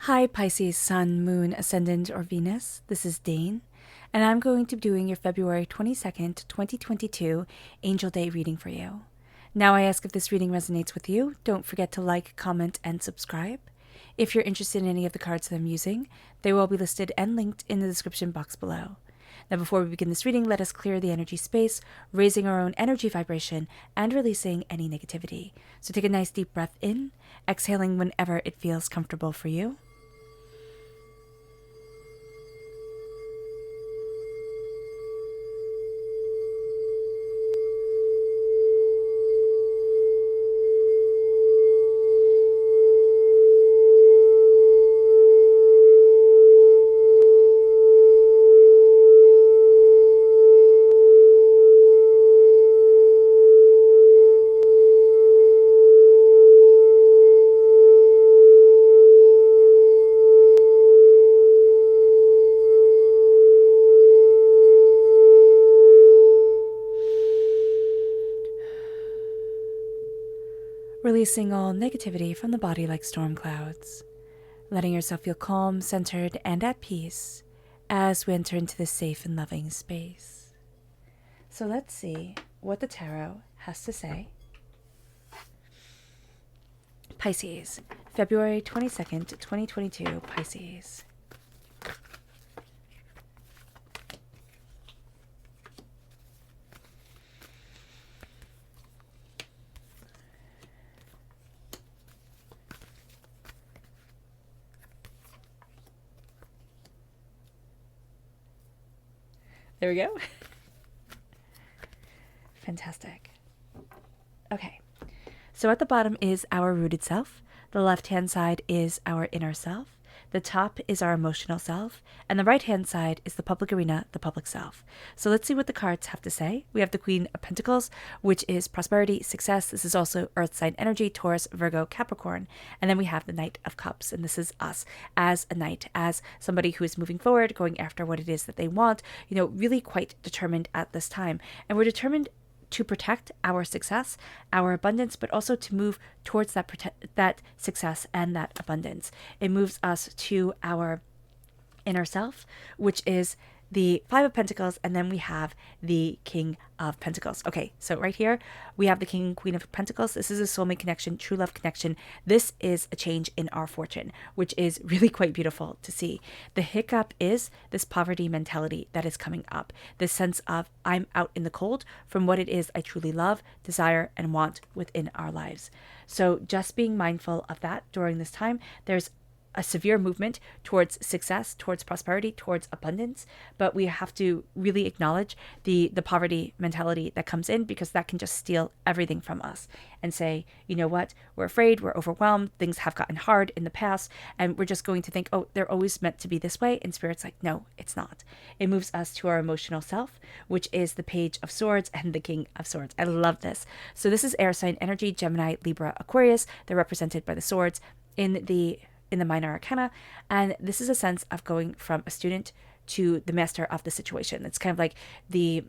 Hi Pisces, Sun, Moon, Ascendant, or Venus. This is Dane, and I'm going to be doing your February 22nd, 2022 Angel Day reading for you. Now I ask if this reading resonates with you, don't forget to like, comment, and subscribe. If you're interested in any of the cards that I'm using, they will all be listed and linked in the description box below. Now before we begin this reading, let us clear the energy space, raising our own energy vibration and releasing any negativity. So take a nice deep breath in, exhaling whenever it feels comfortable for you. Releasing all negativity from the body like storm clouds, letting yourself feel calm, centered, and at peace as we enter into this safe and loving space. So let's see what the tarot has to say. Pisces, February 22nd, 2022, Pisces. There we go. Fantastic. Okay, so at the bottom is our rooted self. The left-hand side is our inner self. The top is our emotional self. And the right-hand side is the public arena, the public self. So let's see what the cards have to say. We have the Queen of Pentacles, which is prosperity, success. This is also Earth sign energy, Taurus, Virgo, Capricorn. And then we have the Knight of Cups. And this is us as a knight, as somebody who is moving forward, going after what it is that they want, really quite determined at this time. And we're determined to protect our success, our abundance, but also to move towards that success and that abundance. It moves us to our inner self, which is the Five of Pentacles, and then we have the King of Pentacles. Okay, so right here, we have the King and Queen of Pentacles. This is a soulmate connection, true love connection. This is a change in our fortune, which is really quite beautiful to see. The hiccup is this poverty mentality that is coming up, this sense of I'm out in the cold from what it is I truly love, desire, and want within our lives. So just being mindful of that during this time. There's a severe movement towards success, towards prosperity, towards abundance, but we have to really acknowledge the poverty mentality that comes in, because that can just steal everything from us and say, you know what, we're afraid, we're overwhelmed, things have gotten hard in the past, and we're just going to think, oh, they're always meant to be this way, and Spirit's like, no, it's not. It moves us to our emotional self, which is the Page of Swords and the King of Swords. I love this. So this is air sign energy, Gemini, Libra, Aquarius. They're represented by the swords in the minor arcana, and this is a sense of going from a student to the master of the situation. It's kind of like the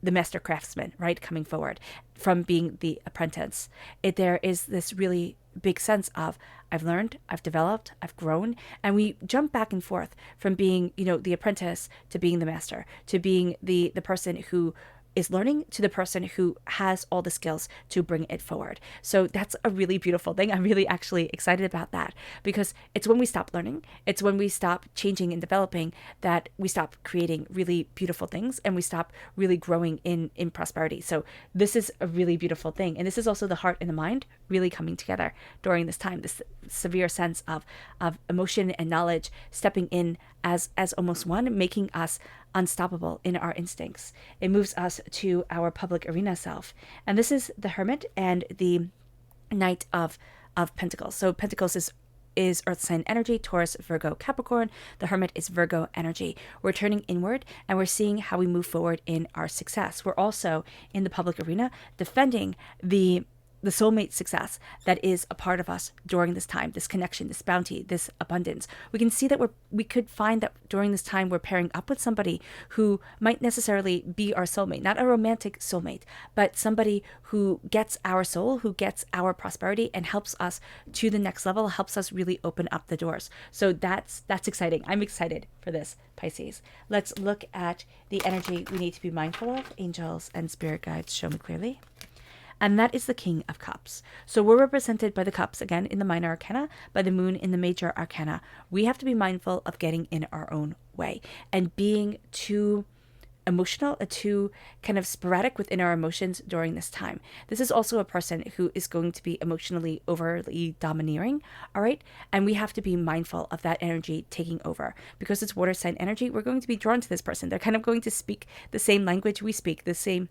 master craftsman, right, coming forward from being the apprentice. There is this really big sense of I've learned, I've developed, I've grown, and we jump back and forth from being, the apprentice to being the master, to being the person who is learning, to the person who has all the skills to bring it forward. So that's a really beautiful thing. I'm really actually excited about that, because it's when we stop learning, it's when we stop changing and developing, that we stop creating really beautiful things, and we stop really growing in prosperity. So this is a really beautiful thing. And this is also the heart and the mind really coming together during this time, this severe sense of emotion and knowledge stepping in as almost one, making us unstoppable in our instincts. It moves us to our public arena self. And this is the Hermit and the Knight of Pentacles. So Pentacles is Earth sign energy, Taurus, Virgo, Capricorn. The Hermit is Virgo energy. We're turning inward, and we're seeing how we move forward in our success. We're also in the public arena defending the the soulmate success that is a part of us during this time, this connection, this bounty, this abundance. We can see that we could find that during this time we're pairing up with somebody who might necessarily be our soulmate, not a romantic soulmate, but somebody who gets our soul, who gets our prosperity and helps us to the next level, helps us really open up the doors. So that's exciting. I'm excited for this, Pisces. Let's look at the energy we need to be mindful of. Angels and spirit guides, show me clearly. And that is the King of Cups. So we're represented by the cups, again, in the minor arcana, by the moon in the major arcana. We have to be mindful of getting in our own way and being too emotional, too kind of sporadic within our emotions during this time. This is also a person who is going to be emotionally overly domineering, all right? And we have to be mindful of that energy taking over. Because it's water sign energy, we're going to be drawn to this person. They're kind of going to speak the same language we speak, the same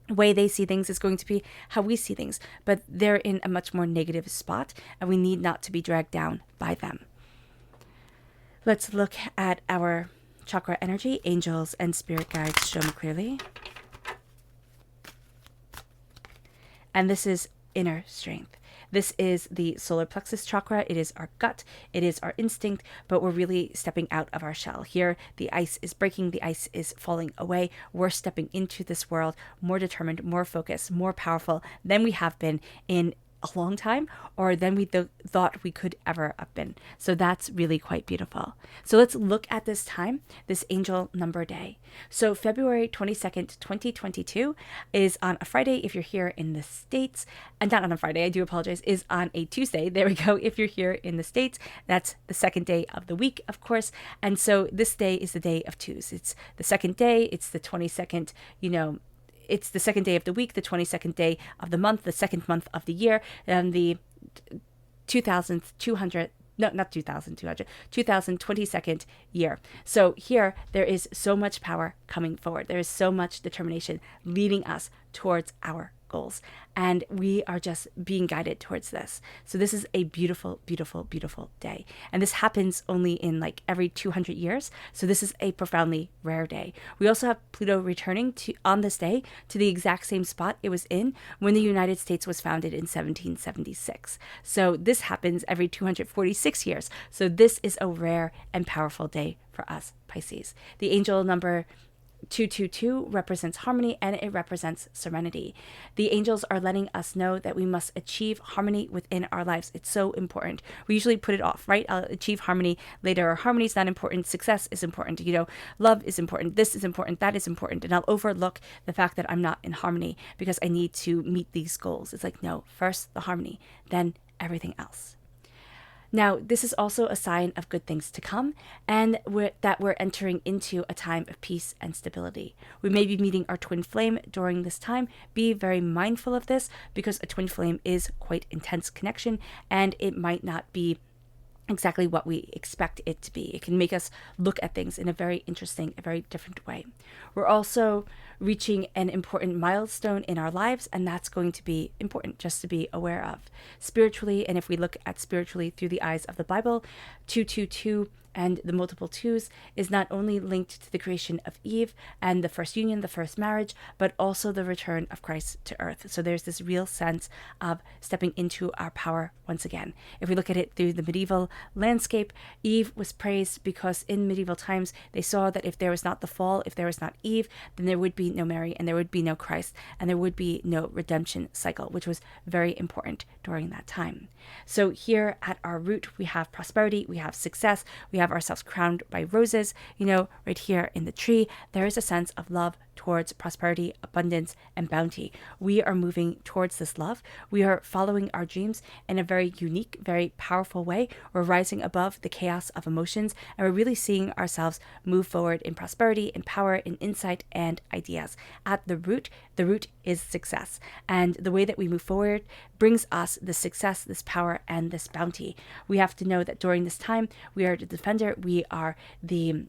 way they see things is going to be how we see things, but they're in a much more negative spot, and we need not to be dragged down by them. Let's look at our chakra energy. Angels and spirit guides, show me clearly. And this is inner strength. This is the solar plexus chakra. It is our gut. It is our instinct, but we're really stepping out of our shell. Here, the ice is breaking. The ice is falling away. We're stepping into this world more determined, more focused, more powerful than we have been in a long time, or than we thought we could ever have been. So that's really quite beautiful. So let's look at this time, this angel number day. So February 22nd, 2022 is on a Friday if you're here in the States, and not on a Friday, I do apologize, is on a Tuesday. There we go. If you're here in the States, that's the second day of the week, of course. And so this day is the day of twos. It's the second day. It's the 22nd, it's the second day of the week, the 22nd day of the month, the second month of the year, and the 2022nd year. So here, there is so much power coming forward. There is so much determination leading us towards our goals. And we are just being guided towards this. So this is a beautiful, beautiful, beautiful day. And this happens only in like every 200 years. So this is a profoundly rare day. We also have Pluto returning on this day to the exact same spot it was in when the United States was founded in 1776. So this happens every 246 years. So this is a rare and powerful day for us, Pisces. The angel number 222 represents harmony, and it represents serenity. The angels are letting us know that we must achieve harmony within our lives. It's so important. We usually put it off, right? I'll achieve harmony later. Harmony is not important. Success is important. Love is important. This is important. That is important. And I'll overlook the fact that I'm not in harmony because I need to meet these goals. It's like, no, first the harmony, then everything else. Now, this is also a sign of good things to come, and that we're entering into a time of peace and stability. We may be meeting our twin flame during this time. Be very mindful of this because a twin flame is quite intense connection, and it might not be exactly what we expect it to be. It can make us look at things in a very interesting, a very different way. We're also reaching an important milestone in our lives, and that's going to be important just to be aware of. Spiritually, and if we look at spiritually through the eyes of the Bible, 222 and the multiple twos is not only linked to the creation of Eve and the first union, the first marriage, but also the return of Christ to earth. So there's this real sense of stepping into our power once again. If we look at it through the medieval landscape, Eve was praised because in medieval times they saw that if there was not the fall, if there was not Eve, then there would be no Mary and there would be no Christ and there would be no redemption cycle, which was very important during that time. So here at our root, we have prosperity, we have success, we have ourselves crowned by roses, right here in the tree. There is a sense of love towards prosperity, abundance, and bounty. We are moving towards this love. We are following our dreams in a very unique, very powerful way. We're rising above the chaos of emotions, and we're really seeing ourselves move forward in prosperity, in power, in insight, and ideas. At the root is success. And the way that we move forward brings us the success, this power, and this bounty. We have to know that during this time, we are the defender. We are the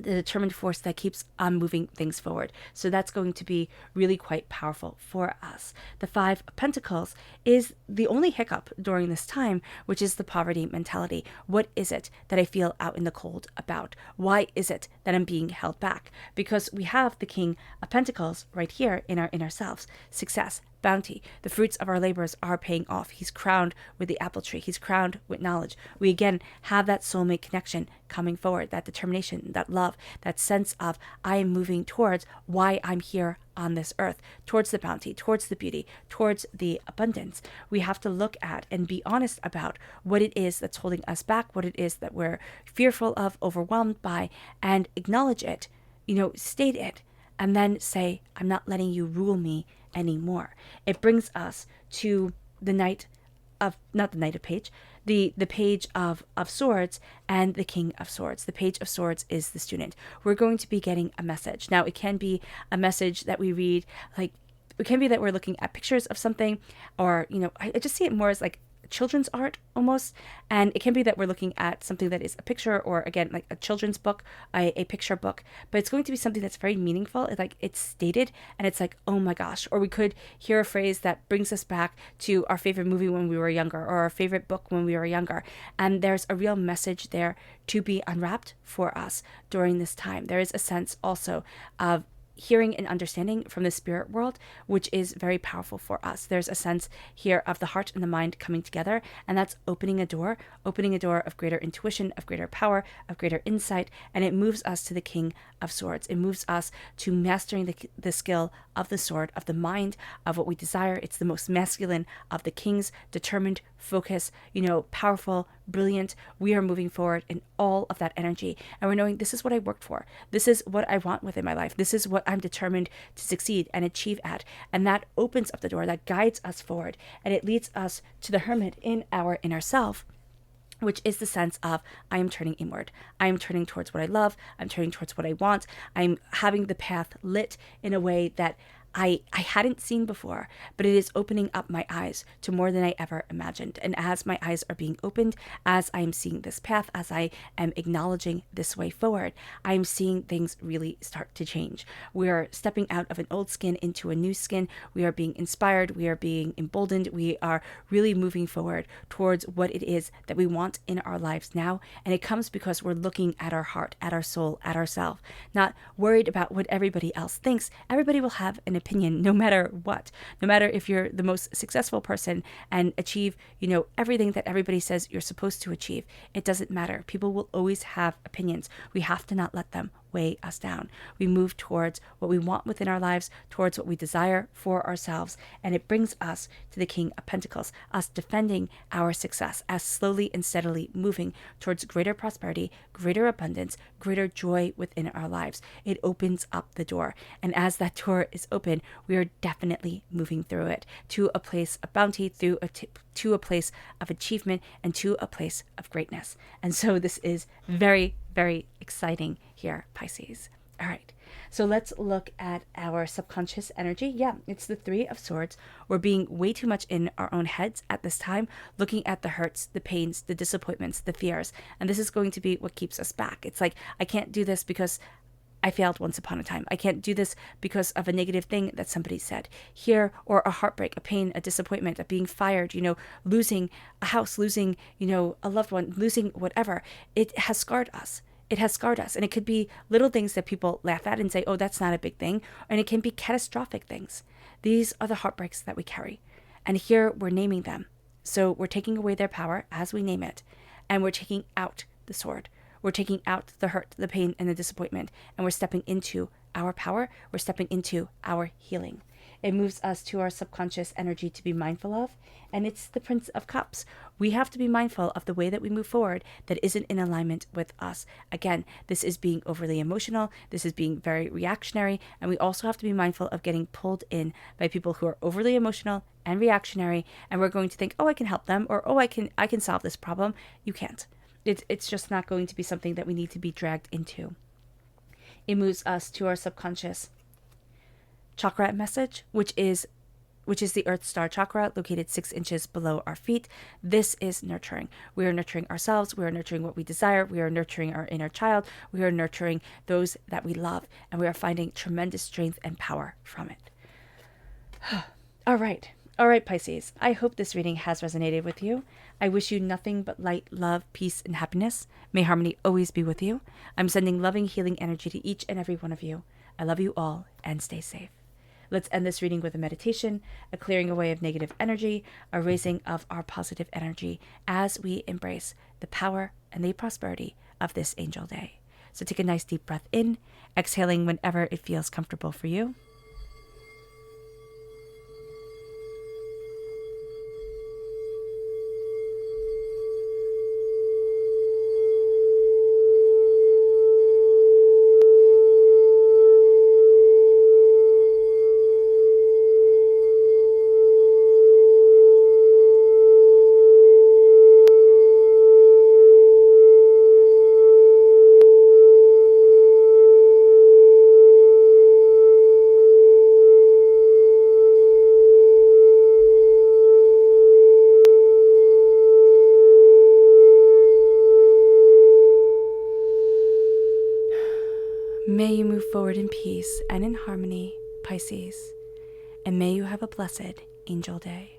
determined force that keeps on moving things forward. So that's going to be really quite powerful for us. The Five of Pentacles is the only hiccup during this time, which is the poverty mentality. What is it that I feel out in the cold about? Why is it that I'm being held back? Because we have the King of Pentacles right here in our inner selves, success, bounty. The fruits of our labors are paying off. He's crowned with the apple tree. He's crowned with knowledge. We again have that soulmate connection coming forward, that determination, that love, that sense of I am moving towards why I'm here on this earth, towards the bounty, towards the beauty, towards the abundance. We have to look at and be honest about what it is that's holding us back, what it is that we're fearful of, overwhelmed by, and acknowledge it, state it, and then say, I'm not letting you rule me anymore. It brings us to the Knight of, not the Knight of Page, the Page of Swords and the King of Swords. The Page of Swords is the student. We're going to be getting a message. Now, it can be a message that we read, like, it can be that we're looking at pictures of something, or, I just see it more as like children's art almost. And it can be that we're looking at something that is a picture, or again, like a children's book, a picture book, but it's going to be something that's very meaningful. It's like it's stated and it's like, oh my gosh. Or we could hear a phrase that brings us back to our favorite movie when we were younger, or our favorite book when we were younger. And there's a real message there to be unwrapped for us during this time. There is a sense also of hearing and understanding from the spirit world, which is very powerful for us. There's a sense here of the heart and the mind coming together, and that's opening a door of greater intuition, of greater power, of greater insight, and it moves us to the King of Swords. It moves us to mastering the skill of the sword, of the mind, of what we desire. It's the most masculine of the kings, determined, focused, powerful, brilliant. We are moving forward in all of that energy, and we're knowing this is what I worked for. This is what I want within my life. This is what I'm determined to succeed and achieve at. And that opens up the door, that guides us forward, and it leads us to the hermit in our inner self, which is the sense of I am turning inward. I am turning towards what I love. I'm turning towards what I want. I'm having the path lit in a way that I hadn't seen before, but it is opening up my eyes to more than I ever imagined. And as my eyes are being opened, as I am seeing this path, as I am acknowledging this way forward, I am seeing things really start to change. We are stepping out of an old skin into a new skin. We are being inspired. We are being emboldened. We are really moving forward towards what it is that we want in our lives now. And it comes because we're looking at our heart, at our soul, at ourselves, not worried about what everybody else thinks. Everybody will have an opinion no matter what. No matter if you're the most successful person and achieve, everything that everybody says you're supposed to achieve, it doesn't matter. People will always have opinions. We have to not let them weigh us down. We move towards what we want within our lives, towards what we desire for ourselves, and it brings us to the King of Pentacles, us defending our success, as slowly and steadily moving towards greater prosperity, greater abundance, greater joy within our lives. It opens up the door, and as that door is open, we are definitely moving through it to a place of bounty, to a place of achievement, and to a place of greatness. And so this is very, very exciting here, Pisces. All right, so let's look at our subconscious energy. Yeah, it's the Three of Swords. We're being way too much in our own heads at this time, looking at the hurts, the pains, the disappointments, the fears. And this is going to be what keeps us back. It's like, I can't do this because I failed once upon a time. I can't do this because of a negative thing that somebody said here, or a heartbreak, a pain, a disappointment, of being fired, losing a house, losing, a loved one, losing whatever. It has scarred us. It has scarred us. And it could be little things that people laugh at and say, oh, that's not a big thing. And it can be catastrophic things. These are the heartbreaks that we carry. And here we're naming them. So we're taking away their power as we name it. And we're taking out the sword. We're taking out the hurt, the pain, and the disappointment, and we're stepping into our power. We're stepping into our healing. It moves us to our subconscious energy to be mindful of, and it's the Prince of Cups. We have to be mindful of the way that we move forward that isn't in alignment with us. Again, this is being overly emotional. This is being very reactionary, and we also have to be mindful of getting pulled in by people who are overly emotional and reactionary, and we're going to think, oh, I can help them, or oh, I can solve this problem. You can't. It's just not going to be something that we need to be dragged into. It moves us to our subconscious chakra message, which is the Earth Star chakra, located 6 inches below our feet. This is nurturing. We are nurturing ourselves. We are nurturing what we desire. We are nurturing our inner child. We are nurturing those that we love. And we are finding tremendous strength and power from it. All right, Pisces. I hope this reading has resonated with you. I wish you nothing but light, love, peace, and happiness. May harmony always be with you. I'm sending loving, healing energy to each and every one of you. I love you all, and stay safe. Let's end this reading with a meditation, a clearing away of negative energy, a raising of our positive energy as we embrace the power and the prosperity of this angel day. So take a nice deep breath in, exhaling whenever it feels comfortable for you. May you move forward in peace and in harmony, Pisces, and may you have a blessed angel day.